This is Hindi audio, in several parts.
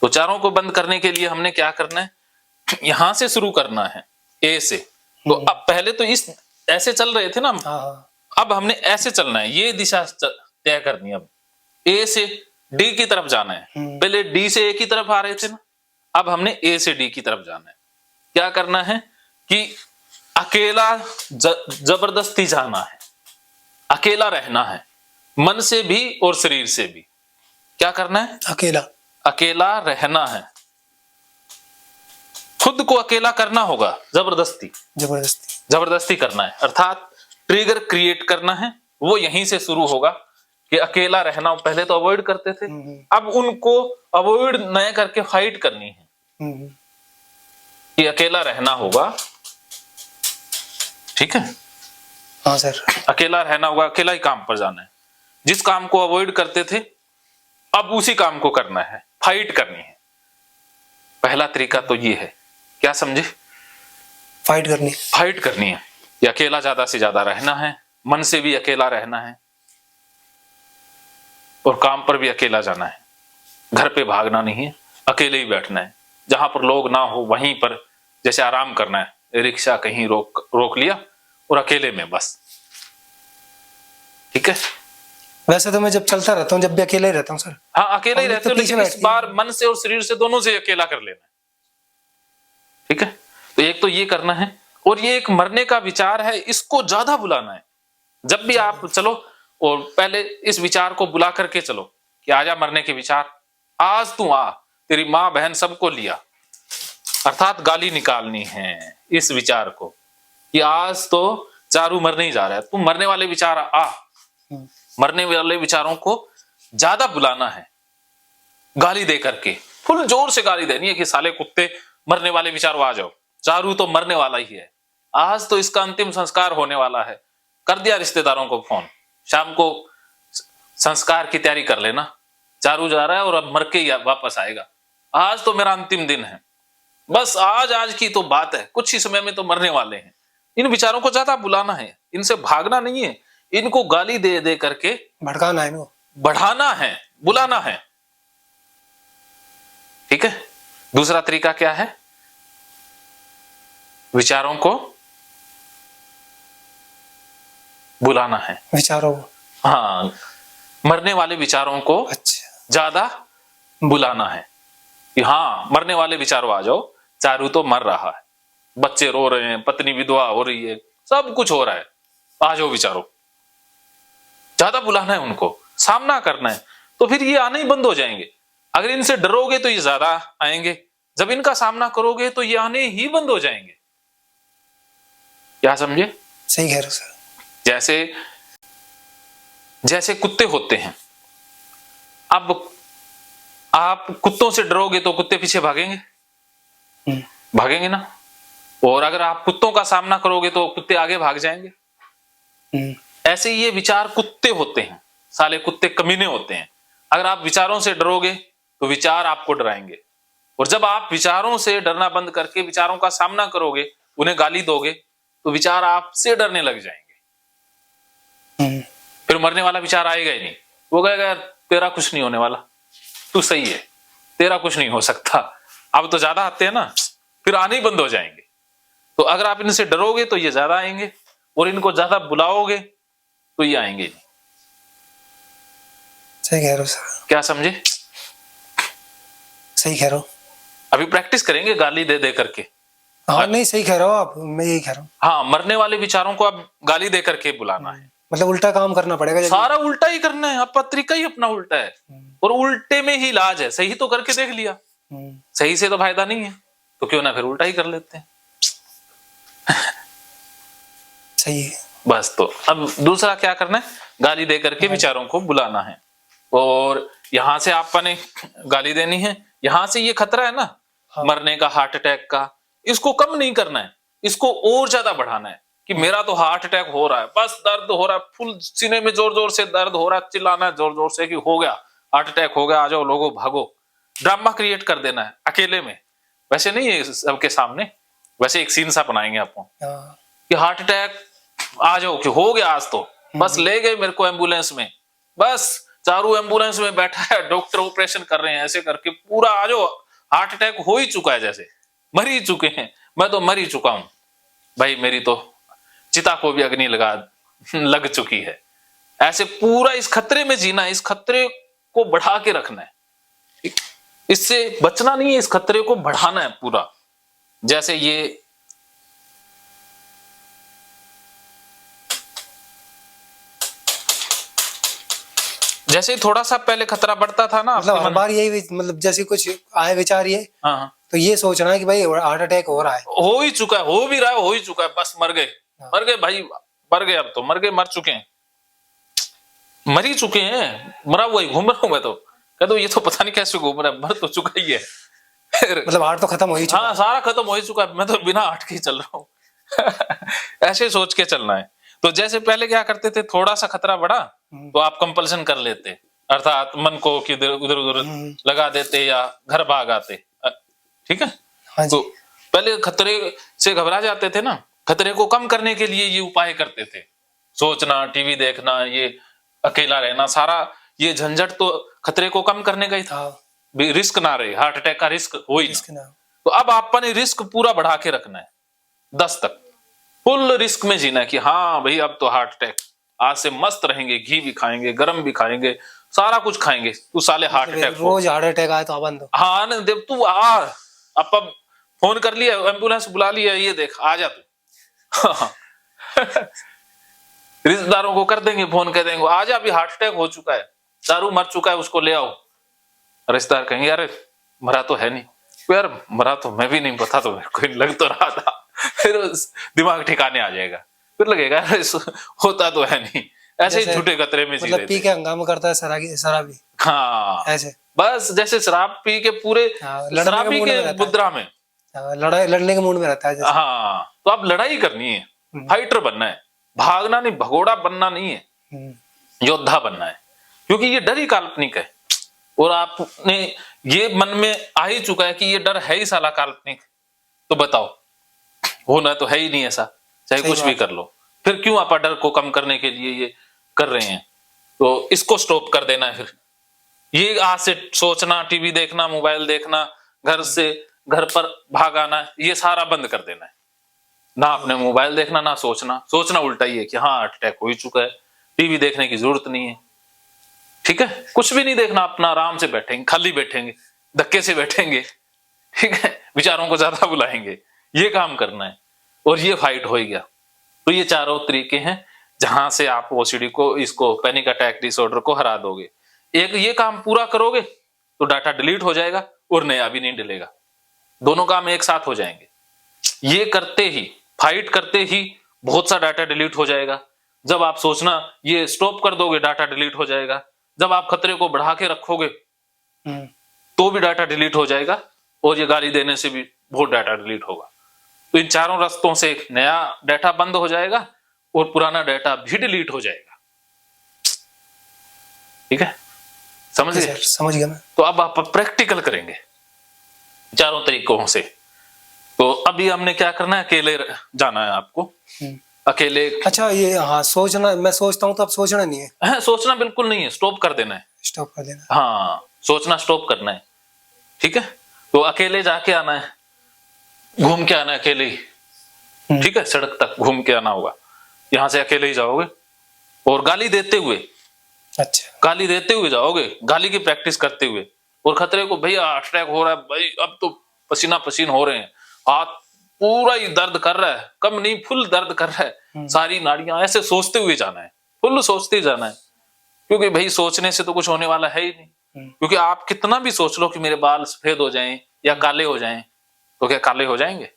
तो चारों को बंद करने के लिए हमने क्या करना है, यहां से शुरू करना है, ए से। तो अब पहले तो इस ऐसे चल रहे थे ना, अब हमने ऐसे चलना है, ये दिशा तय करनी है। अब ए से डी की तरफ जाना है। पहले डी से ए की तरफ आ रहे थे ना, अब हमने ए से डी की तरफ जाना है। क्या करना है कि अकेला जबरदस्ती जाना है, अकेला रहना है, मन से भी और शरीर से भी। क्या करना है? अकेला रहना है, खुद को अकेला करना होगा, जबरदस्ती करना है, अर्थात ट्रिगर क्रिएट करना है। वो यहीं से शुरू होगा कि अकेला रहना। पहले तो अवॉइड करते थे, अब उनको अवॉइड न करके फाइट करनी है कि अकेला रहना होगा। ठीक है? हाँ सर, अकेला रहना होगा, अकेला ही काम पर जाना है। जिस काम को अवॉइड करते थे अब उसी काम को करना है, फाइट करनी है। पहला तरीका तो ये है। क्या समझे? फाइट करनी है। ये अकेला ज्यादा से ज्यादा रहना है, मन से भी अकेला रहना है और काम पर भी अकेला जाना है। घर पे भागना नहीं है, अकेले ही बैठना है। जहां पर लोग ना हो वहीं पर जैसे आराम करना है, रिक्शा कहीं रोक लिया और अकेले में बस। ठीक है? वैसे तो मैं जब चलता रहता हूँ, जब भी अकेले ही रहता हूँ सर। हाँ, अकेले ही रहते हो, लेकिन इस बार मन से और शरीर से दोनों से अकेला कर लेना है। ठीक है? तो एक तो ये करना है, और ये एक मरने का विचार है, इसको ज्यादा बुलाना है। जब भी आप चलो, और पहले इस विचार को बुला करके चलो कि आजा मरने के विचार, आज तू आ, तेरी माँ बहन सबको लिया, अर्थात गाली निकालनी है इस विचार को कि आज तो चारू मरने ही जा रहा है। तू मरने वाले विचार आ, मरने वाले विचारों को ज्यादा बुलाना है, गाली दे करके, फुल जोर से गाली देनी है कि साले कुत्ते, मरने वाले विचार आ जाओ, चारू तो मरने वाला ही है, आज तो इसका अंतिम संस्कार होने वाला है। कर दिया रिश्तेदारों को फोन, शाम को संस्कार की तैयारी कर लेना, चारू जा रहा है और अब मर के ही वापस आएगा, आज तो मेरा अंतिम दिन है, बस आज की तो बात है, कुछ ही समय में तो मरने वाले हैं। इन विचारों को ज्यादा बुलाना है, इनसे भागना नहीं है, इनको गाली दे दे करके भड़काना है, बढ़ाना है, बुलाना है। ठीक है? दूसरा तरीका क्या है? विचारों को बुलाना है, हाँ, मरने वाले विचारों को ज्यादा बुलाना है कि हाँ, मरने वाले विचारों आ जाओ, चारू तो मर रहा है, बच्चे रो रहे हैं, पत्नी विधवा हो रही है, सब कुछ हो रहा है, आ जाओ विचारों। ज्यादा बुलाना है, उनको सामना करना है, तो फिर ये आने ही बंद हो जाएंगे। अगर इनसे डरोगे तो ये ज्यादा आएंगे, जब इनका सामना करोगे तो ये आने ही बंद हो जाएंगे। क्या समझे? सही कह रहे हो सर। जैसे कुत्ते होते हैं, अब आप कुत्तों से डरोगे तो कुत्ते पीछे भागेंगे ना, और अगर आप कुत्तों का सामना करोगे तो कुत्ते आगे भाग जाएंगे। ऐसे ये विचार कुत्ते होते हैं, साले कुत्ते कमीने होते हैं। अगर आप विचारों से डरोगे तो विचार आपको डराएंगे, और जब आप विचारों से डरना बंद करके विचारों का सामना करोगे, उन्हें गाली दोगे, तो विचार आपसे डरने लग जाएंगे। फिर मरने वाला विचार आएगा ही नहीं, वो कहेगा यार तेरा कुछ नहीं होने वाला, तू सही है, तेरा कुछ नहीं हो सकता। अब तो ज्यादा आते हैं ना, फिर आने ही बंद हो जाएंगे। तो अगर आप इनसे डरोगे तो ये ज्यादा आएंगे, और इनको ज्यादा बुलाओगे तो ये आएंगे नहीं। सही कह रहे हो सर। क्या समझे? सही कह रहे हो। अभी प्रैक्टिस करेंगे गाली दे दे करके। हाँ, नहीं सही कह रहे हो आप, मैं यही कह रहा हूँ। हाँ, मरने वाले विचारों को अब गाली दे करके बुलाना है, मतलब उल्टा काम करना पड़ेगा, सारा उल्टा ही करना है। अब तरीका ही अपना उल्टा है, और उल्टे में ही इलाज है। सही तो करके देख लिया, सही से तो फायदा नहीं है, तो क्यों ना फिर उल्टा ही कर लेते हैं। सही है। बस, तो अब दूसरा क्या करना है? गाली दे करके विचारों को बुलाना है, और यहां से आपने गाली देनी है। यहां से ये खतरा है ना, मरने का, हार्ट अटैक का, इसको कम नहीं करना है, इसको और ज्यादा बढ़ाना है कि मेरा तो हार्ट अटैक हो रहा है, बस दर्द हो रहा है, फुल सीने में जोर जोर से दर्द हो रहा है, चिल्लाना है जोर जोर से कि हो गया, हार्ट अटैक हो गया, आ जाओ लोगों भागो। ड्रामा क्रिएट कर देना है अकेले में, वैसे नहीं है सबके सामने, वैसे एक सीन सा बनाएंगे आपको कि हार्ट अटैक आ जाओ, कि हो गया आज तो, बस ले गए मेरे को एम्बुलेंस में, बस चारू एम्बुलेंस में बैठा है, डॉक्टर ऑपरेशन कर रहे हैं, ऐसे करके पूरा आज हार्ट अटैक हो ही चुका है, जैसे मर ही चुके हैं। मैं तो मर ही चुका हूं भाई, मेरी तो चिता को भी अग्नि लग चुकी है। ऐसे पूरा इस खतरे में जीना है, इस खतरे को बढ़ा के रखना है, इससे बचना नहीं है, इस खतरे को बढ़ाना है पूरा। जैसे ये जैसे थोड़ा सा पहले खतरा बढ़ता था ना, मतलब हर बार यही मतलब जैसे कुछ आए विचार ये, हाँ, तो ये सोचना है कि भाई हार्ट अटैक हो रहा है, हो ही चुका है, हो भी रहा है, हो ही चुका है, बस मर गए भाई, मर गए, अब तो मर गए, मर चुके हैं, मर ही चुके हैं, मरा हुआ ही घूम रहा हूं मैं तो। कह दो ये तो पता नहीं कैसे घूम रहा है, मर तो चुका ही है। मतलब हार्ट तो खत्म हो ही चुका। हाँ, सारा खत्म हो ही चुका है, मैं तो बिना हार्ट के ही चल रहा हूँ। ऐसे सोच के चलना है। तो जैसे पहले क्या करते थे, थोड़ा सा खतरा बढ़ा तो आप कंपल्सन कर लेते, अर्थात मन को किधर उधर उधर लगा देते या घर भाग आते, ठीक है। हाँ जी। तो पहले खतरे से घबरा जाते थे ना, खतरे को कम करने के लिए ये उपाय करते थे, सोचना, टीवी देखना, ये अकेला रहना, सारा ये झंझट तो खतरे को कम करने का ही था, रिस्क ना रहे, हार्ट अटैक का रिस्क हो ही ना। तो अब आपने रिस्क पूरा बढ़ा के रखना है, 10 तक फुल रिस्क में जीना है कि हाँ भाई अब तो हार्ट अटैक, आज से मस्त रहेंगे, घी भी खाएंगे, गरम भी खाएंगे, सारा कुछ खाएंगे, तू साले हार्ट अटैक रोज हार्ट अटैक आए तो बंद। हाँ ना देव, तू आ, अब फोन कर लिया, एम्बुलेंस बुला लिया, ये देख आ जा तू। रिश्तेदारों को कर देंगे फोन, कह देंगे आ जा, अभी हार्ट अटैक हो चुका है, चारू मर चुका है, उसको ले आओ। रिश्तेदार कहेंगे यार मरा तो है नहीं, यार मरा तो मैं भी नहीं, पता तो मेरे को लग तो रहा था। फिर दिमाग ठिकाने आ जाएगा, फिर लगेगा होता तो है नहीं, ऐसे ही झूठे खतरे में जी रहे थे। पी के हंगामा करता है शराबी। हाँ ऐसे बस जैसे शराब पी के पूरे शराबी के मुद्रा में लड़ने के मूड में रहता है। हाँ, तो आप लड़ाई करनी है, फाइटर बनना है, भागना नहीं, भगोड़ा बनना नहीं है, योद्धा बनना है, क्योंकि ये डर ही काल्पनिक है और आपने ये मन में आ ही चुका है कि ये डर है ही साला काल्पनिक, तो बताओ होना तो है ही नहीं ऐसा, चाहे कुछ भी कर लो। फिर क्यों आप डर को कम करने के लिए ये कर रहे हैं? तो इसको स्टॉप कर देना है। फिर ये आज से सोचना, टीवी देखना, मोबाइल देखना, घर से घर पर भाग आना, ये सारा बंद कर देना है। ना आपने मोबाइल देखना, ना सोचना उल्टा ही है कि हाँ हार्ट अटैक हो ही चुका है, टीवी देखने की जरूरत नहीं है, ठीक है, कुछ भी नहीं देखना, अपना आराम से बैठेंगे, खाली बैठेंगे, धक्के से बैठेंगे, ठीक है, विचारों को ज्यादा बुलाएंगे, ये काम करना है और ये फाइट हो गया। तो ये चारों तरीके हैं जहां से आप ओसीडी को, इसको पैनिक अटैक डिसऑर्डर को हरा दोगे। एक ये काम पूरा करोगे तो डाटा डिलीट हो जाएगा और नया भी नहीं डिलेगा, दोनों काम एक साथ हो जाएंगे। ये करते ही, फाइट करते ही बहुत सा डाटा डिलीट हो जाएगा। जब आप सोचना ये स्टॉप कर दोगे, डाटा डिलीट हो जाएगा। जब आप खतरे को बढ़ा के रखोगे तो भी डाटा डिलीट हो जाएगा और ये गाली देने से भी बहुत डाटा डिलीट होगा। तो इन चारों रास्तों से नया डाटा बंद हो जाएगा और पुराना डाटा भी डिलीट हो जाएगा। ठीक है, समझ गए? समझ गया मैं। तो अब आप प्रैक्टिकल करेंगे चारों तरीकों से। तो अभी हमने क्या करना है, अकेले जाना है आपको, अकेले। अच्छा ये हाँ, सोचना, मैं सोचता हूँ तो अब सोचना नहीं है। सोचना बिल्कुल नहीं है, स्टॉप कर देना है, स्टॉप कर देना। हाँ, सोचना स्टॉप करना है, ठीक है। तो अकेले जाके आना है, घूम के आना है अकेले ही, ठीक है, सड़क तक घूम के आना होगा, यहां से अकेले ही जाओगे और गाली देते हुए, अच्छा, गाली देते हुए जाओगे, गाली की प्रैक्टिस करते हुए, और खतरे को, भैया हार्ट अटैक हो रहा है भाई, अब तो पसीना पसीन हो रहे हैं, हाथ पूरा ही दर्द कर रहा है, कम नहीं फुल दर्द कर रहा है, सारी नाड़ियां, ऐसे सोचते हुए जाना है, फुल सोचते जाना है, क्योंकि भाई सोचने से तो कुछ होने वाला है ही नहीं। क्योंकि आप कितना भी सोच लो कि मेरे बाल सफेद हो जाएं या काले हो जाएं, तो क्या काले हो जाएंगे?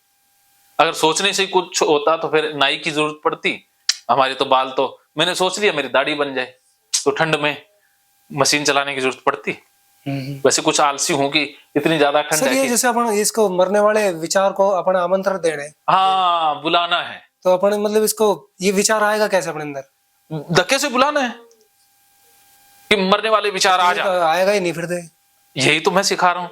अगर सोचने से कुछ होता तो फिर नाई की जरूरत पड़ती, हमारे तो बाल, तो मैंने सोच लिया मेरी दाढ़ी बन जाए, तो ठंड में मशीन चलाने की जरूरत पड़ती। वैसे कुछ आलसी हूं कि इतनी ज्यादा ठंड है कि जैसे अपन इसको मरने वाले विचार को अपन आमंत्रण दे रहे हैं, हाँ बुलाना है, तो अपन मतलब इसको, ये विचार आएगा कैसे अपने अंदर? धक्के से बुलाना है कि मरने वाले विचार आ जा। आएगा ही नहीं फिर तो। यही तो मैं सिखा रहा हूँ,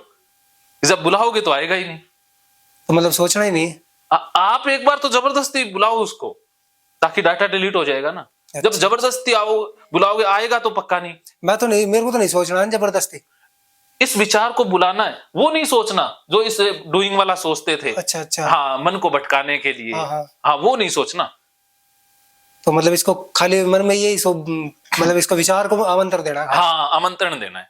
जब बुलाओगे तो आएगा ही नहीं, तो मतलब सोचना ही नहीं। आप एक बार तो जबरदस्ती बुलाओ उसको, ताकि डाटा डिलीट हो जाएगा ना। जब जबरदस्ती आओ बुलाओगे, आएगा तो पक्का नहीं। मैं तो नहीं, मेरे को तो नहीं सोचना है जबरदस्ती। इस विचार को बुलाना है, वो नहीं सोचना जो इस डूइंग वाला सोचते थे। अच्छा अच्छा। हाँ, मन को भटकाने के लिए। हाँ, वो नहीं सोचना। तो मतलब इसको खाली मन में यही मतलब इसको विचार को आमंत्रण देना है। हाँ, आमंत्रण देना है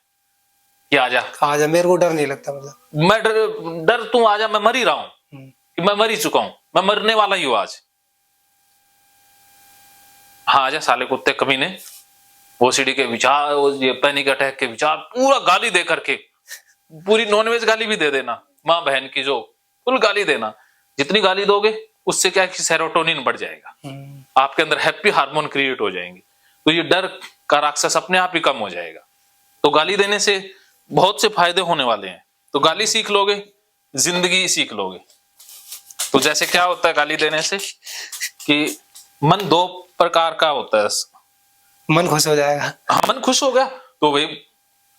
कि आजा आजा, मेरे को डर नहीं लगता। मतलब मैं डर तू आजा, मैं मर ही रहा हूं, कि मैं मर ही चुका हूं, मैं मरने वाला ही हूं आज। हाँ, आजा साले कुत्ते कमीने। ओसीडी के विचार, ये पैनिक अटैक के विचार, पूरा गाली दे करके, पूरी नॉनवेज गाली भी दे देना, माँ बहन की जो फुल गाली देना। जितनी गाली दोगे उससे क्या है कि सेरोटोनिन बढ़ जाएगा, आपके अंदर हैप्पी हार्मोन क्रिएट हो जाएंगे, तो ये डर का राक्षस अपने आप ही कम हो जाएगा। तो गाली देने से बहुत से फायदे होने वाले हैं। तो गाली सीख लोगे, जिंदगी सीख लोगे। तो जैसे क्या होता है गाली देने से कि मन दो प्रकार का होता है। मन खुश हो जाएगा। हाँ, मन खुश हो गया तो भाई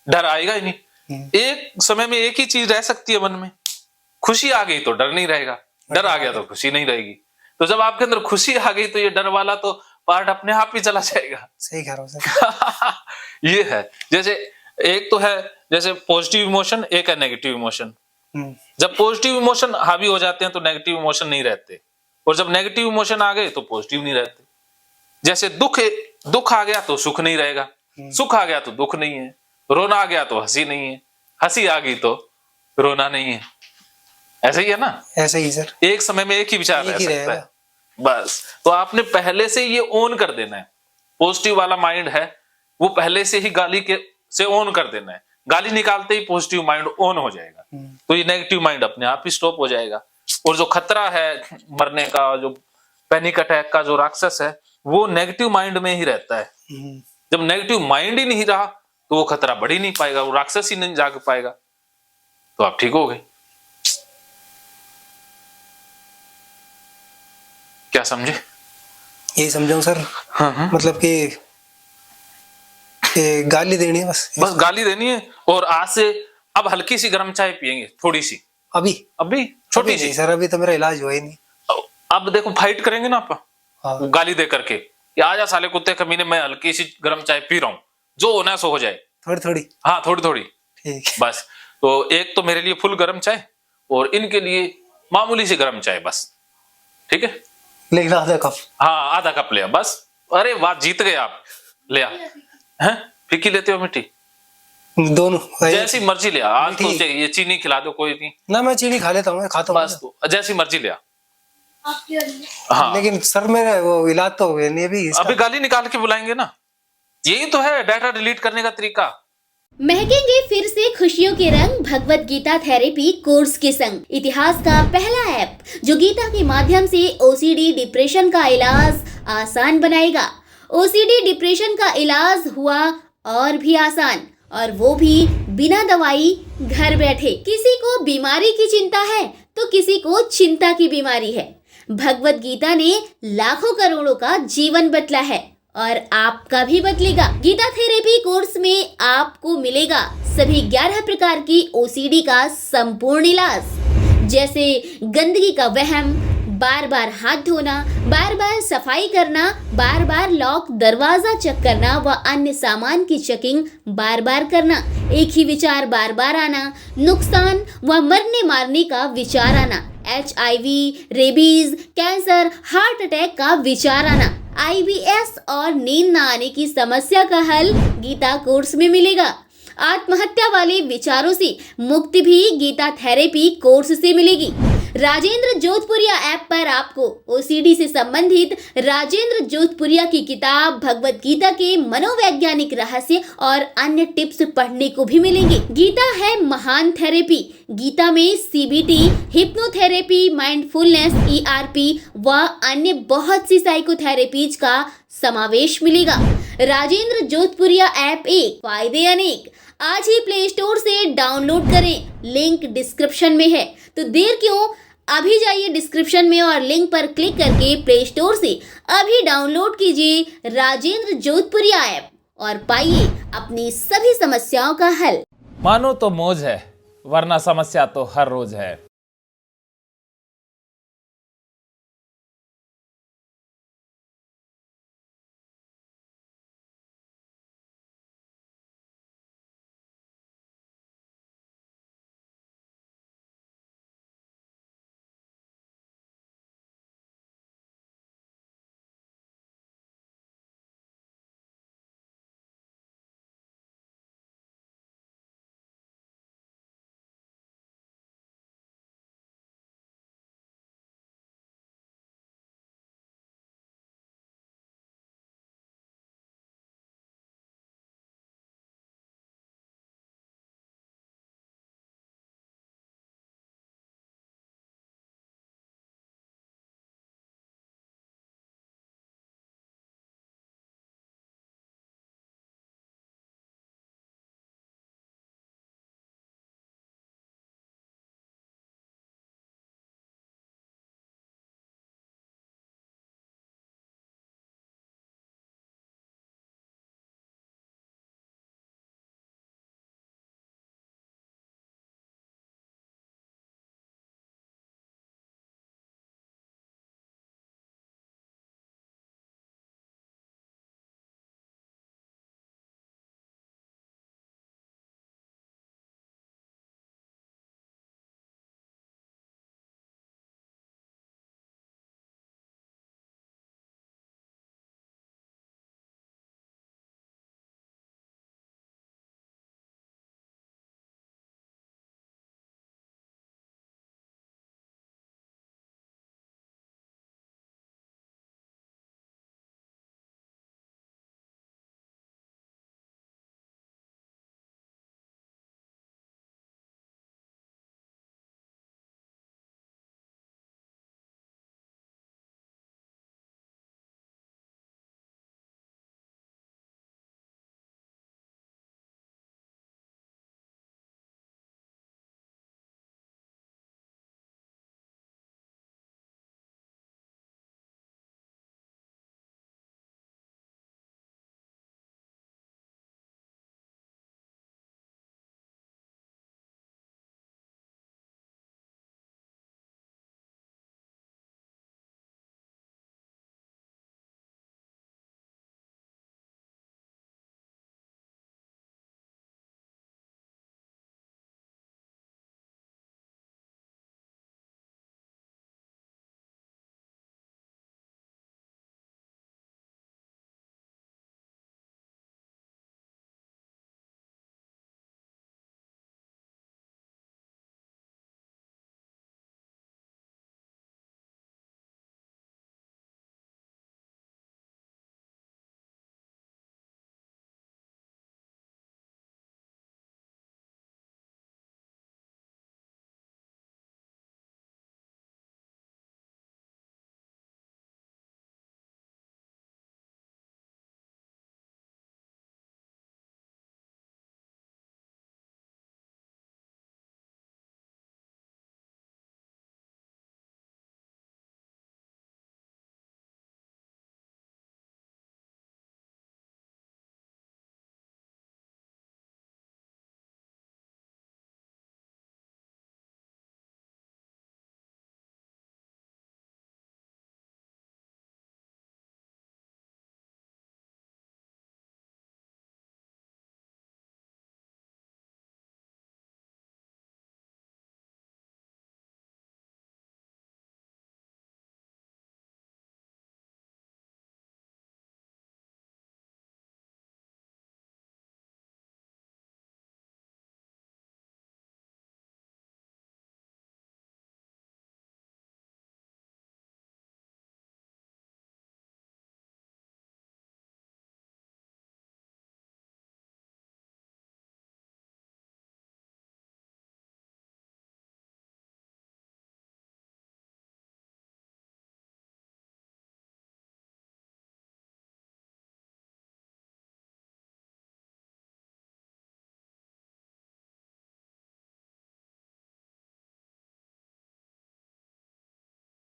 डर आएगा ही नहीं। एक समय में एक ही चीज रह सकती है मन में, खुशी आ गई तो डर नहीं रहेगा, डर आ गया तो खुशी नहीं रहेगी। तो जब आपके अंदर खुशी आ गई तो ये डर वाला तो पार्ट अपने आप ही चला जाएगा। सही कह रहा हूं सर। ये है, जैसे एक तो है जैसे पॉजिटिव इमोशन, एक है नेगेटिव इमोशन। जब पॉजिटिव इमोशन हावी हो जाते हैं तो नेगेटिव इमोशन नहीं रहते, और जब नेगेटिव इमोशन आ गए तो पॉजिटिव नहीं रहते। जैसे दुख आ गया तो सुख नहीं रहेगा, सुख आ गया तो दुख नहीं है, रोना आ गया तो हंसी नहीं है, हंसी आ गई तो रोना नहीं है। ऐसा ही है ना? ऐसा ही सर। एक समय में एक ही विचार रह सकता है बस। तो आपने पहले से ये ऑन कर देना है, पॉजिटिव वाला माइंड है वो पहले से ही गाली के से ऑन कर देना है। गाली निकालते ही पॉजिटिव माइंड ऑन हो जाएगा, तो ये नेगेटिव माइंड अपने आप ही स्टॉप हो जाएगा। और जो खतरा है मरने का, जो पैनिक अटैक का जो राक्षस है, वो नेगेटिव माइंड में ही रहता है। जब नेगेटिव माइंड ही नहीं रहा तो वो खतरा बढ़ ही नहीं पाएगा, वो राक्षस ही नहीं जाग पाएगा, तो आप ठीक हो गए। क्या समझे? यही समझाऊं सर। हाँ। मतलब कि गाली देनी है बस गाली देनी है। और आज से अब हल्की सी गर्म चाय पियेंगे, थोड़ी सी, अभी छोटी सी सर। अभी तो मेरा इलाज हुआ ही नहीं। अब देखो फाइट करेंगे ना आप। हाँ। गाली दे करके कि आजा साले कुत्ते कमीने, मैं हल्की सी गर्म चाय पी रहा हूं, जो होना है सो हो जाए। थोड़ी थोड़ी। हाँ, थोड़ी थोड़ी। ठीक बस। तो एक तो मेरे लिए फुल गर्म चाय और इनके लिए मामूली सी गर्म चाय, बस। ठीक है, लेकिन आधा कप। हाँ, आधा कप लिया बस। अरे वाह, जीत गए आप। लिया हैं? फीकी लेते हो मीठी? दोनों जैसी मर्जी लिया। आज तो ये चीनी खिला दो, कोई नहीं ना, मैं चीनी खा लेता हूँ, खाता हूँ बस। तो जैसी मर्जी लिया। हाँ। लेकिन सर मेरा वो इलाज तो नहीं अभी गाली निकाल के बुलाएंगे ना, यही तो है डाटा डिलीट करने का तरीका। महकेंगे फिर से खुशियों के रंग भगवत गीता थेरेपी कोर्स के संग। इतिहास का पहला ऐप जो गीता के माध्यम से ओसीडी डिप्रेशन का इलाज आसान बनाएगा। ओसीडी डिप्रेशन का इलाज हुआ और भी आसान, और वो भी बिना दवाई, घर बैठे। किसी को बीमारी की चिंता है तो किसी को चिंता की बीमारी है। भगवत गीता ने लाखों करोड़ों का जीवन बदला है और आपका भी बदलेगा। गीता थेरेपी कोर्स में आपको मिलेगा सभी 11 प्रकार की ओसीडी का संपूर्ण इलाज, जैसे गंदगी का वहम, बार बार हाथ धोना, बार बार सफाई करना, बार बार लॉक दरवाजा चेक करना व अन्य सामान की चेकिंग बार बार करना, एक ही विचार बार बार आना, नुकसान व मरने मारने का विचार आना, HIV, rabies, cancer, heart attack का विचार आना, IBS और नींद न आने की समस्या का हल गीता कोर्स में मिलेगा। आत्महत्या वाले विचारों से मुक्ति भी गीता थेरेपी कोर्स से मिलेगी। राजेंद्र जोधपुरिया ऐप पर आपको ओसीडी से संबंधित राजेंद्र जोधपुरिया की किताब भगवत गीता के मनोवैज्ञानिक रहस्य और अन्य टिप्स पढ़ने को भी मिलेंगे। गीता है महान थेरेपी। गीता में CBT, हिप्नोथेरेपी, माइंडफुलनेस, ERP व अन्य बहुत सी साइकोथेरेपीज का समावेश मिलेगा। राजेंद्र जोधपुरिया ऐप एक, फायदे अनेक। आज ही प्ले स्टोर से डाउनलोड करें, लिंक डिस्क्रिप्शन में है। तो देर क्यों, अभी जाइए डिस्क्रिप्शन में और लिंक पर क्लिक करके प्ले स्टोर से अभी डाउनलोड कीजिए राजेंद्र जोधपुरिया ऐप और पाइए अपनी सभी समस्याओं का हल। मानो तो मौज है, वरना समस्या तो हर रोज है।